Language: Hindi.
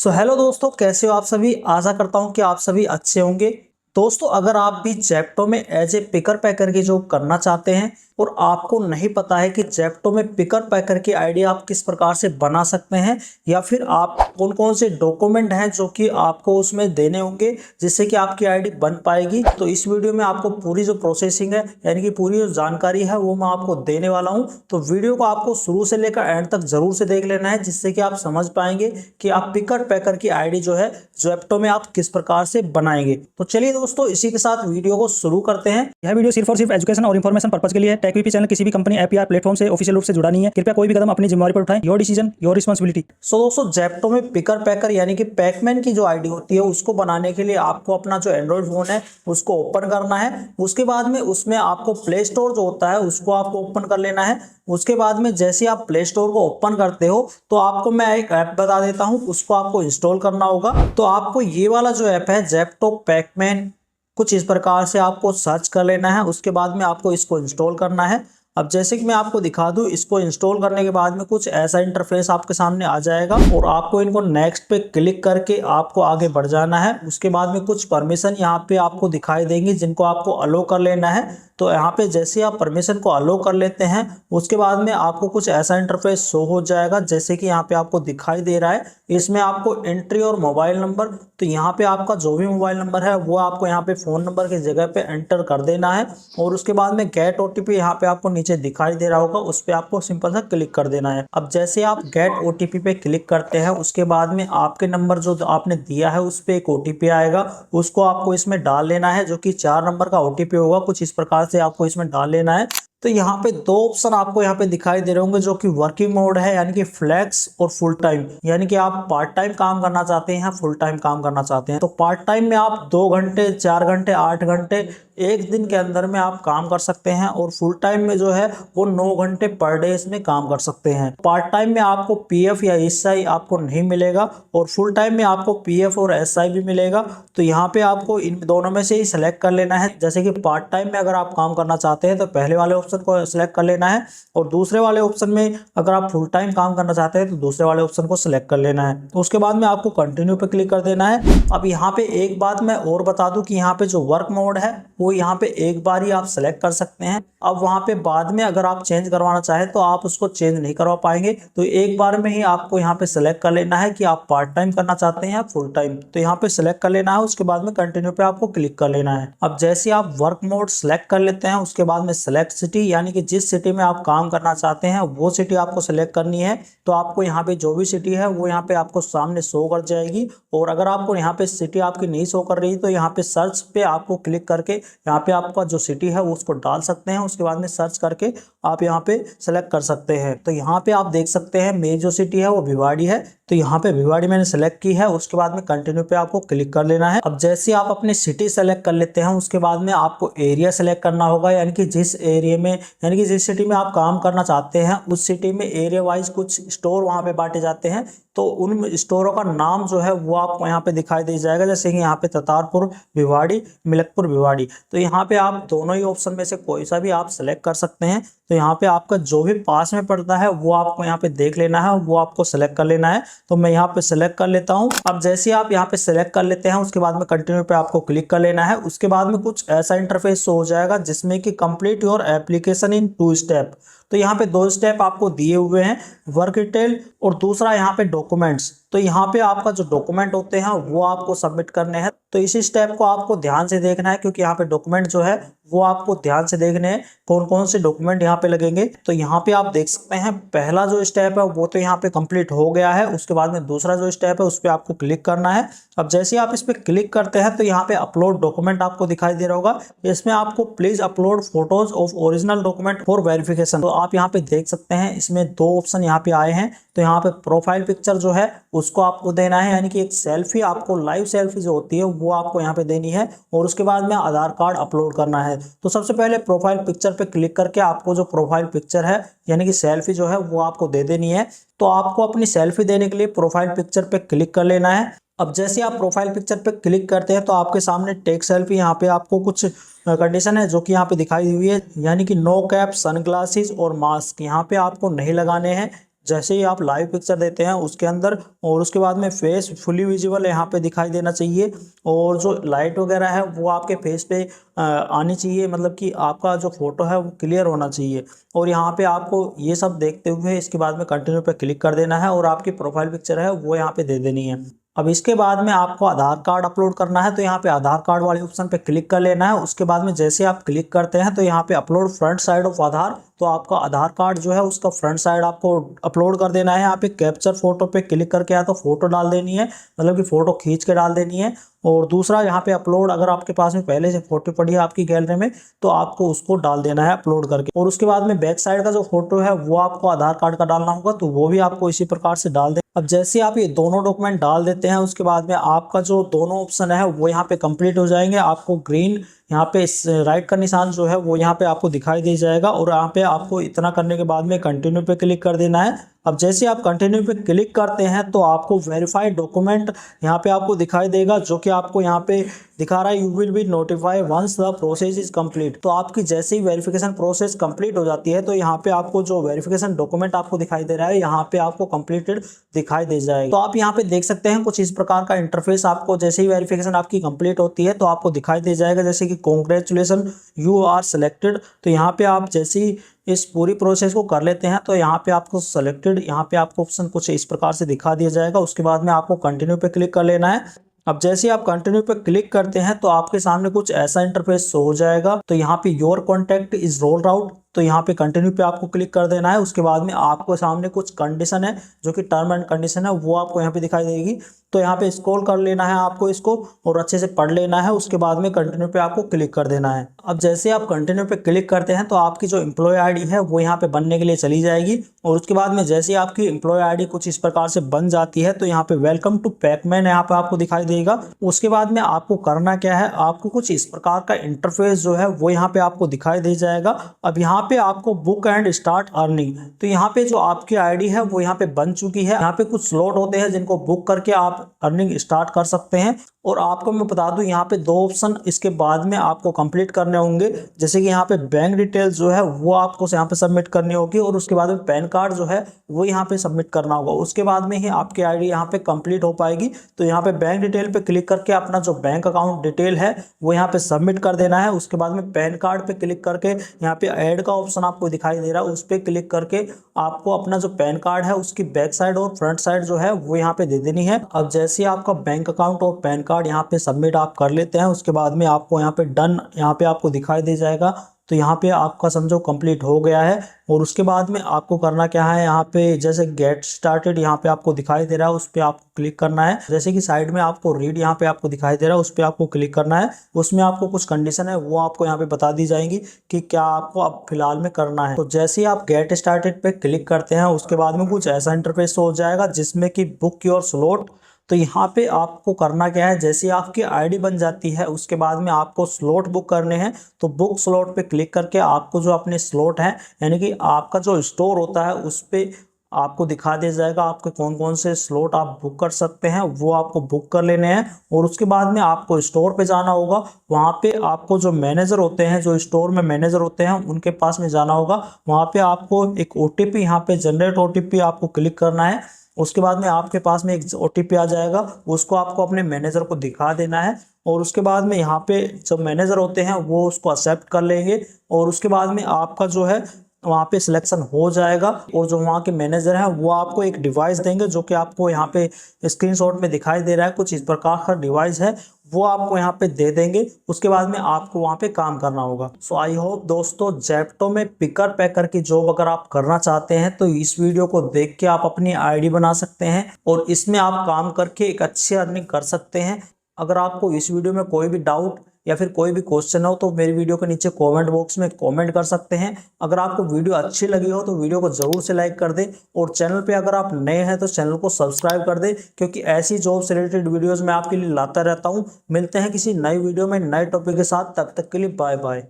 हेलो दोस्तों, कैसे हो आप सभी। आशा करता हूं कि आप सभी अच्छे होंगे। दोस्तों, अगर आप भी जेप्टो में एज ए पिकर पैकर की जॉब करना चाहते हैं और आपको नहीं पता है कि जेप्टो में पिकर पैकर की आईडी आप किस प्रकार से बना सकते हैं या फिर आप कौन कौन से डॉक्यूमेंट हैं जो कि आपको उसमें देने होंगे जिससे कि आपकी आईडी बन पाएगी, तो इस वीडियो में आपको पूरी जो प्रोसेसिंग है यानी कि पूरी जो जानकारी है वो मैं आपको देने वाला हूं। तो वीडियो को आपको शुरू से लेकर एंड तक जरूर से देख लेना है जिससे कि आप समझ पाएंगे कि आप पिकर पैकर की आईडी जो है जेप्टो में आप किस प्रकार से बनाएंगे। तो चलिए दोस्तों, इसी के साथ वीडियो को शुरू करते हैं। यह वीडियो सिर्फ और सिर्फ एजुकेशन और इन्फॉर्मेशन पर्पज के लिए है। टेक चैनल किसी भी कंपनी ऐप या प्लेटफॉर्म से ऑफिशियल रूप से जुड़ा नहीं है। कृपया कोई भी कदम अपनी जिम्मेदारी पर उठाएं। Your decision your responsibility. दोस्तों, जेप्टो में पिकर पैकर यानी कि पैकमैन की जो आईडी होती है उसको बनाने के लिए आपको अपना जो एंड्रॉइड फोन है उसको ओपन करना है। उसके बाद में उसमें आपको प्ले स्टोर जो होता है उसको आपको ओपन कर लेना है। उसके बाद में जैसे आप प्ले स्टोर को ओपन करते हो तो आपको मैं एक ऐप बता देता हूं, उसको आपको इंस्टॉल करना होगा। तो आपको ये वाला जो ऐप है जेप्टो पैकमैन, कुछ इस प्रकार से आपको सर्च कर लेना है। उसके बाद में आपको इसको इंस्टॉल करना है। अब जैसे कि मैं आपको दिखा दूं, इसको इंस्टॉल करने के बाद में कुछ ऐसा इंटरफेस आपके सामने आ जाएगा और आपको इनको नेक्स्ट पे क्लिक करके आपको आगे बढ़ जाना है। उसके बाद में कुछ परमिशन यहाँ पे आपको दिखाई देंगी जिनको आपको अलो कर लेना है। तो यहाँ पे जैसे आप परमिशन को अलो कर लेते हैं उसके बाद में आपको कुछ ऐसा इंटरफेस शो हो जाएगा जैसे कि यहाँ पे आपको दिखाई दे रहा है। इसमें आपको एंट्री और मोबाइल नंबर, तो यहाँ पे आपका जो भी मोबाइल नंबर है वो आपको यहाँ पे फोन नंबर की जगह पे एंटर कर देना है। और उसके बाद में गेट ओटीपी यहाँ पे आपको नीचे दिखाई दे रहा होगा, उस पर आपको सिंपल सा क्लिक कर देना है। अब जैसे आप गेट ओटीपी पे क्लिक करते हैं उसके बाद में आपके नंबर जो आपने दिया है उस पर एक ओटीपी आएगा, उसको आपको इसमें डाल लेना है जो कि 4 नंबर का ओटीपी होगा। कुछ इस प्रकार से आपको इसमें डाल लेना है। तो यहाँ पे दो ऑप्शन आपको यहाँ पे दिखाई दे रहे होंगे जो कि वर्किंग मोड है यानी कि फ्लेक्स और फुल टाइम, यानी कि आप पार्ट टाइम काम करना चाहते हैं, फुल टाइम काम करना चाहते हैं। तो पार्ट टाइम में आप 2 घंटे, 4 घंटे, 8 घंटे एक दिन के अंदर में आप काम कर सकते हैं और फुल टाइम में जो है वो 9 घंटे पर डे इसमें काम कर सकते हैं। पार्ट टाइम में आपको पीएफ या एसआई आपको नहीं मिलेगा और फुल टाइम में आपको पीएफ और एसआई भी मिलेगा। तो यहाँ पे आपको इन दोनों में से ही सिलेक्ट कर लेना है। जैसे कि पार्ट टाइम में अगर आप काम करना चाहते हैं तो पहले वाले ऑप्शन को सिलेक्ट कर लेना है और दूसरे वाले ऑप्शन में अगर आप फुल टाइम काम करना चाहते हैं तो दूसरे वाले ऑप्शन को सिलेक्ट कर लेना है। तो उसके बाद में आपको कंटिन्यू पे क्लिक कर देना है। अब यहाँ पे एक बात मैं और बता दूं कि यहाँ पे जो वर्क मोड है वो यहाँ पे एक बार ही आप सेलेक्ट कर सकते हैं। अब वहाँ पे बाद में अगर आप चेंज करवाना चाहें तो आप उसको चेंज नहीं करवा पाएंगे। तो एक बार में ही आपको यहाँ पे सेलेक्ट कर लेना है कि आप पार्ट टाइम करना चाहते हैं या फुल टाइम। तो यहाँ पे सेलेक्ट कर लेना है, उसके बाद में कंटिन्यू पे आपको क्लिक कर लेना है। अब जैसे आप वर्क मोड सेलेक्ट कर लेते हैं उसके बाद में सेलेक्ट सिटी, यानी कि जिस सिटी में आप काम करना चाहते हैं वो सिटी आपको सेलेक्ट करनी है। तो आपको यहाँ पे जो भी सिटी है वो यहाँ पे आपको सामने शो कर जाएगी। और अगर आपको यहाँ पे सिटी आपकी नहीं शो कर रही तो यहाँ पे सर्च पे आपको क्लिक करके यहाँ पे आपका जो सिटी है वो उसको डाल सकते हैं। उसके बाद में सर्च करके आप यहाँ पे सेलेक्ट कर सकते हैं। तो यहाँ पे आप देख सकते हैं मेरी जो सिटी है वो भिवाड़ी है, तो यहाँ पे भिवाड़ी मैंने सेलेक्ट की है। उसके बाद में कंटिन्यू पे आपको क्लिक कर लेना है। अब जैसे आप अपनी सिटी सेलेक्ट कर लेते हैं उसके बाद में आपको एरिया सेलेक्ट करना होगा, यानी कि जिस एरिया में, यानी कि जिस सिटी में आप काम करना चाहते हैं उस सिटी में एरिया वाइज कुछ स्टोर वहाँ पे बांटे जाते हैं। तो उन स्टोरों का नाम जो है वो आपको यहाँ पे दिखाई दे जाएगा, जैसे कि यहाँ पे ततारपुर भिवाड़ी, मिलकपुर भिवाड़ी। तो यहाँ पे आप दोनों ही ऑप्शन में से कोई सा भी आप सेलेक्ट कर सकते हैं। तो यहाँ पे आपका जो भी पास में पड़ता है वो आपको यहाँ पे देख लेना है, वो आपको सेलेक्ट कर लेना है। तो मैं यहाँ पे सेलेक्ट कर लेता हूँ। अब जैसे आप यहाँ पे सेलेक्ट कर लेते हैं उसके बाद में कंटिन्यू पे आपको क्लिक कर लेना है। उसके बाद में कुछ ऐसा इंटरफेस हो जाएगा जिसमें कि complete your application in 2 step. तो यहाँ पे 2 स्टेप आपको दिए हुए हैं, वर्क डिटेल और दूसरा यहाँ पे डॉक्यूमेंट्स। तो यहाँ पे आपका जो डॉक्यूमेंट होते हैं वो आपको सबमिट करने हैं। तो इसी स्टेप को आपको ध्यान से देखना है क्योंकि यहाँ पे डॉक्यूमेंट जो है वो आपको ध्यान से देखने हैं कौन कौन से डॉक्यूमेंट यहाँ पे लगेंगे। तो यहाँ पे आप देख सकते हैं पहला जो स्टेप है वो तो यहाँ पे कंप्लीट हो गया है। उसके बाद में दूसरा जो स्टेप है उस पर आपको क्लिक करना है। अब जैसे आप इस पर क्लिक करते हैं तो यहाँ पे अपलोड डॉक्यूमेंट आपको दिखाई दे रहा होगा। इसमें आपको please upload photos of original document for verification. तो आप यहाँ पे देख सकते हैं इसमें 2 ऑप्शन यहाँ पे आए हैं। तो यहाँ पे प्रोफाइल पिक्चर जो है उसको आपको देना है, यानी कि एक सेल्फी, आपको लाइव सेल्फी जो होती है वो आपको यहाँ पे देनी है। और उसके बाद में आधार कार्ड अपलोड करना है। तो सबसे पहले प्रोफाइल पिक्चर पे क्लिक करके आपको जो प्रोफाइल पिक्चर है यानी कि सेल्फी जो है वो आपको दे देनी है। तो आपको अपनी सेल्फी देने के लिए प्रोफाइल पिक्चर पे क्लिक कर लेना है। अब जैसे आप प्रोफाइल पिक्चर पे क्लिक करते हैं तो आपके सामने टेक सेल्फी, यहाँ पे आपको कुछ कंडीशन है जो कि यहाँ पे दिखाई हुई है, यानी कि नो कैप, सनग्लासेस और मास्क यहाँ पे आपको नहीं लगाने हैं। जैसे ही आप लाइव पिक्चर देते हैं उसके अंदर, और उसके बाद में फेस फुली विजिबल यहाँ पे दिखाई देना चाहिए, और जो लाइट वगैरह है वो आपके फेस पे आनी चाहिए, मतलब कि आपका जो फोटो है वो क्लियर होना चाहिए। और यहाँ पे आपको ये सब देखते हुए इसके बाद में कंटिन्यू पे क्लिक कर देना है और आपकी प्रोफाइल पिक्चर है वो यहाँ पे दे देनी है। अब इसके बाद में आपको आधार कार्ड अपलोड करना है, तो यहाँ पे आधार कार्ड वाले ऑप्शन पे क्लिक कर लेना है। उसके बाद में जैसे आप क्लिक करते हैं तो यहाँ पे अपलोड फ्रंट साइड ऑफ आधार, तो आपका आधार कार्ड जो है उसका फ्रंट साइड आपको अपलोड कर देना है। यहाँ पे कैप्चर फोटो पे क्लिक करके या तो फोटो डाल देनी है, मतलब कि फोटो खींच के डाल देनी है। और दूसरा यहाँ पे अपलोड, अगर आपके पास में पहले से फोटो पड़ी है आपकी गैलरी में तो आपको उसको डाल देना है अपलोड करके। और उसके बाद में बैक साइड का जो फोटो है वो आपको आधार कार्ड का डालना होगा, तो वो भी आपको इसी प्रकार से डाल दें। अब जैसे आप ये दोनों डॉक्यूमेंट डाल देते हैं उसके बाद में आपका जो दोनों ऑप्शन है वो यहाँ पे कंप्लीट हो जाएंगे। आपको ग्रीन यहाँ पे राइट का निशान जो है वो यहाँ पे आपको दिखाई दे जाएगा, और यहाँ पे आपको इतना करने के बाद में कंटिन्यू पे क्लिक कर देना है। अब जैसे आप कंटिन्यू पे क्लिक करते हैं तो आपको वेरीफाइड डॉक्यूमेंट यहाँ पे आपको दिखाई देगा, जो कि आपको यहाँ पे दिखा रहा है you will be notify once the process is complete. तो आपकी जैसे ही वेरिफिकेशन प्रोसेस कंप्लीट हो जाती है तो यहाँ पे आपको जो वेरिफिकेशन डॉक्यूमेंट आपको दिखाई दे रहा है यहाँ पे आपको कंप्लीटेड दिखाई दे जाएगा। तो आप यहाँ पे देख सकते हैं कुछ इस प्रकार का इंटरफेस आपको जैसे ही वेरिफिकेशन आपकी कंप्लीट होती है तो आपको दिखाई दे जाएगा, जैसे कि कॉन्ग्रेचुलेसन यू आर सेलेक्टेड। तो यहाँ पे आप जैसे ही इस पूरी प्रोसेस को कर लेते हैं तो यहाँ पे आपको सेलेक्टेड, यहाँ पे आपको ऑप्शन कुछ इस प्रकार से दिखा दिया जाएगा। उसके बाद में आपको कंटिन्यू पे क्लिक कर लेना है। अब जैसे आप कंटिन्यू पे क्लिक करते हैं तो आपके सामने कुछ ऐसा इंटरफेस शो हो जाएगा। तो यहाँ पे your contact is rolled out, तो यहाँ पे कंटिन्यू पे आपको क्लिक कर देना है। उसके बाद में आपको सामने कुछ कंडीशन है जो कि टर्म एंड कंडीशन है वो आपको यहाँ पे दिखाई देगी। तो यहाँ पे स्क्रॉल कर लेना है आपको इसको और अच्छे से पढ़ लेना है। उसके बाद में कंटिन्यू पे आपको क्लिक कर देना है। अब जैसे आप कंटिन्यू पे क्लिक करते हैं तो आपकी जो एम्प्लॉय आईडी है वो यहाँ पे बनने के लिए चली जाएगी। और उसके बाद में जैसे आपकी एम्प्लॉय आईडी कुछ इस प्रकार से बन जाती है तो यहाँ पे वेलकम टू पैकमैन यहाँ पे आपको दिखाई देगा। उसके बाद में आपको करना क्या है, आपको कुछ इस प्रकार का इंटरफेस जो है वो यहाँ पे आपको दिखाई दे जाएगा। अब यहाँ पे आपको बुक एंड स्टार्ट अर्निंग, तो यहाँ पे जो आपकी आईडी है वो यहाँ पे बन चुकी है। यहाँ पे कुछ स्लॉट होते हैं जिनको बुक करके आप अर्निंग स्टार्ट कर सकते हैं। और आपको मैं बता दूं यहाँ पे दो ऑप्शन इसके बाद में आपको कंप्लीट करने होंगे, जैसे कि यहाँ पे बैंक डिटेल्स जो है वो आपको यहाँ पे सबमिट करनी होगी, और उसके बाद में पैन कार्ड जो है वो यहाँ पे सबमिट करना होगा। उसके बाद में ही आपकी आईडी यहाँ पे कंप्लीट हो पाएगी। तो यहाँ पे बैंक डिटेल पे क्लिक करके अपना जो बैंक अकाउंट डिटेल है वो यहाँ पे सबमिट कर देना है। उसके बाद में पैन कार्ड पे क्लिक करके यहाँ पे ऐड का ऑप्शन आपको दिखाई दे रहा है, उस पर क्लिक करके आपको अपना जो पैन कार्ड है उसकी बैक साइड और फ्रंट साइड जो है वो यहाँ पे दे देनी है। अब जैसे आपका बैंक अकाउंट और पैन कार्ड यहाँ पे सबमिट आप कर लेते हैं उसके बाद में आपको यहाँ पे डन यहाँ पे आपको दिखाई दे जाएगा। तो यहाँ पे आपका समझो कंप्लीट हो गया है। और उसके बाद में आपको करना क्या है, यहाँ पे जैसे गेट स्टार्टेड यहाँ पे आपको दिखाई दे रहा है उस पर आपको क्लिक करना है। जैसे कि साइड में आपको रीड यहाँ पे आपको दिखाई दे रहा है उस पर आपको क्लिक करना है। उसमें आपको कुछ कंडीशन है वो आपको यहाँ पे बता दी जाएंगी कि क्या आपको अब फिलहाल में करना है। तो जैसे ही आप गेट स्टार्टेड पे क्लिक करते हैं उसके बाद में कुछ ऐसा इंटरफेस हो जाएगा जिसमें कि बुक योर स्लॉट। तो यहाँ पे आपको करना क्या है, जैसे आपकी आईडी बन जाती है उसके बाद में आपको स्लॉट बुक करने हैं। तो बुक स्लॉट पे क्लिक करके आपको जो अपने स्लॉट है यानी कि आपका जो स्टोर होता है उस पे आपको दिखा दिया जाएगा आपके कौन कौन से स्लॉट आप बुक कर सकते हैं, वो आपको बुक कर लेने हैं। और उसके बाद में आपको स्टोर पे जाना होगा, वहाँ पे आपको जो मैनेजर होते हैं, जो स्टोर में मैनेजर होते हैं उनके पास में जाना होगा। वहाँ पे आपको एक OTP यहाँ पे जनरेट OTP आपको क्लिक करना है। उसके बाद में आपके पास में एक OTP आ जाएगा, उसको आपको अपने मैनेजर को दिखा देना है। और उसके बाद में यहाँ पे जो मैनेजर होते हैं वो उसको एक्सेप्ट कर लेंगे। और उसके बाद में आपका जो है वहाँ पे सिलेक्शन हो जाएगा, और जो वहाँ के मैनेजर हैं वो आपको एक डिवाइस देंगे जो कि आपको यहाँ पे स्क्रीनशॉट में दिखाई दे रहा है। कुछ इस प्रकार का डिवाइस है वो आपको यहाँ पे दे देंगे। उसके बाद में आपको वहाँ पे काम करना होगा। सो आई होप दोस्तों जेप्टो में पिकर पैकर की जॉब अगर आप करना चाहते हैं तो इस वीडियो को देख के आप अपनी आईडी बना सकते हैं और इसमें आप काम करके एक अच्छी अर्निंग कर सकते हैं। अगर आपको इस वीडियो में कोई भी डाउट या फिर कोई भी क्वेश्चन हो तो मेरी वीडियो के नीचे कमेंट बॉक्स में कमेंट कर सकते हैं। अगर आपको वीडियो अच्छी लगी हो तो वीडियो को जरूर से लाइक कर दें, और चैनल पे अगर आप नए हैं तो चैनल को सब्सक्राइब कर दें, क्योंकि ऐसी जॉब से रिलेटेड वीडियोस मैं आपके लिए लाता रहता हूं। मिलते हैं किसी नई वीडियो में नए टॉपिक के साथ, तब तक के लिए बाय बाय।